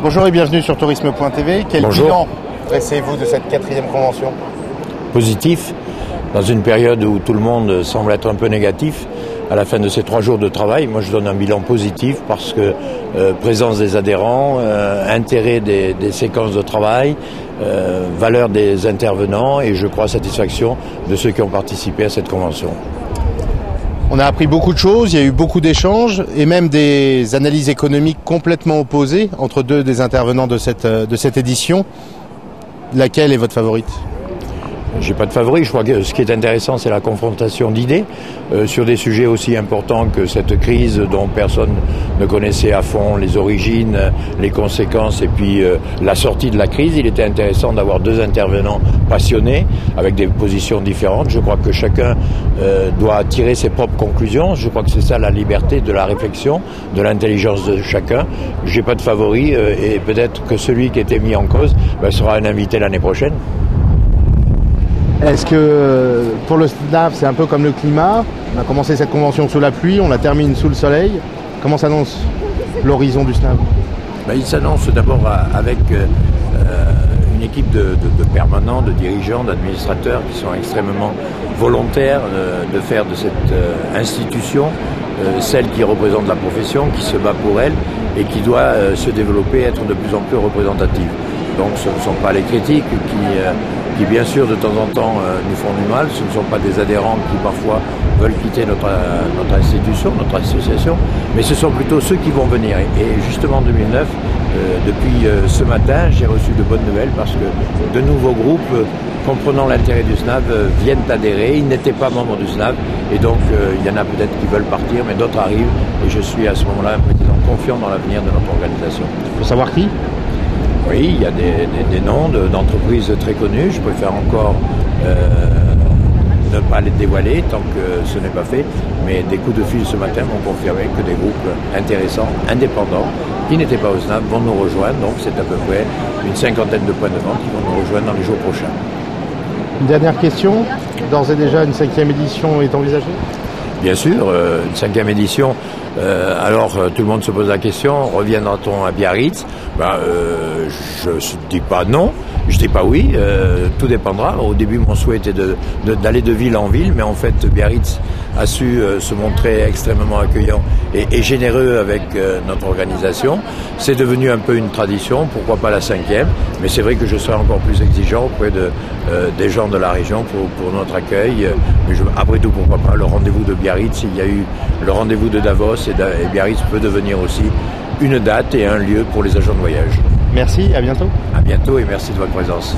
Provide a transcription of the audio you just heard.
Bonjour et bienvenue sur tourisme.tv. Quel bilan dressez-vous de cette 4e convention ? Positif, dans une période où tout le monde semble être un peu négatif. À la fin de ces 3 jours de travail, moi je donne un bilan positif parce que présence des adhérents, intérêt des séquences de travail, valeur des intervenants et je crois satisfaction de ceux qui ont participé à cette convention. On a appris beaucoup de choses, il y a eu beaucoup d'échanges et même des analyses économiques complètement opposées entre deux des intervenants de cette édition. Laquelle est votre favorite ? J'ai pas de favori, je crois que ce qui est intéressant c'est la confrontation d'idées sur des sujets aussi importants que cette crise dont personne ne connaissait à fond les origines, les conséquences et puis la sortie de la crise. Il était intéressant d'avoir 2 intervenants passionnés avec des positions différentes. Je crois que chacun doit tirer ses propres conclusions. Je crois que c'est ça la liberté de la réflexion, de l'intelligence de chacun. J'ai pas de favori et peut-être que celui qui était mis en cause sera un invité l'année prochaine. Est-ce que pour le SNAV, c'est un peu comme le climat ? On a commencé cette convention sous la pluie, on la termine sous le soleil. Comment s'annonce l'horizon du SNAV ? Il s'annonce d'abord avec une équipe de permanents, de dirigeants, d'administrateurs qui sont extrêmement volontaires de faire de cette institution celle qui représente la profession, qui se bat pour elle et qui doit se développer, être de plus en plus représentative. Donc ce ne sont pas les critiques qui bien sûr de temps en temps nous font du mal, ce ne sont pas des adhérents qui parfois veulent quitter notre institution, notre association, mais ce sont plutôt ceux qui vont venir. Et justement en 2009, depuis ce matin, j'ai reçu de bonnes nouvelles parce que de nouveaux groupes, comprenant l'intérêt du SNAV, viennent adhérer. Ils n'étaient pas membres du SNAV et donc il y en a peut-être qui veulent partir, mais d'autres arrivent et je suis à ce moment-là confiant dans l'avenir de notre organisation. Il faut savoir qui ? Oui, il y a des noms d'entreprises très connues. Je préfère encore ne pas les dévoiler tant que ce n'est pas fait. Mais des coups de fil ce matin m'ont confirmé que des groupes intéressants, indépendants, qui n'étaient pas au SNAV, vont nous rejoindre. Donc c'est à peu près une 50aine de points de vente qui vont nous rejoindre dans les jours prochains. Une dernière question. D'ores et déjà, une 5e édition est envisagée ? Bien sûr, une 5e édition. Alors tout le monde se pose la question, reviendra-t-on à Biarritz ? Je ne dis pas non, je dis pas oui, tout dépendra. Au début, mon souhait était d'aller de ville en ville, mais en fait, Biarritz a su se montrer extrêmement accueillant et généreux avec notre organisation. C'est devenu un peu une tradition, pourquoi pas la 5e, mais c'est vrai que je serai encore plus exigeant auprès des gens de la région pour notre accueil. Mais après tout, pourquoi pas le rendez-vous de Biarritz, il y a eu le rendez-vous de Davos et Biarritz peut devenir aussi une date et un lieu pour les agents de voyage. Merci, à bientôt. À bientôt et merci de votre présence.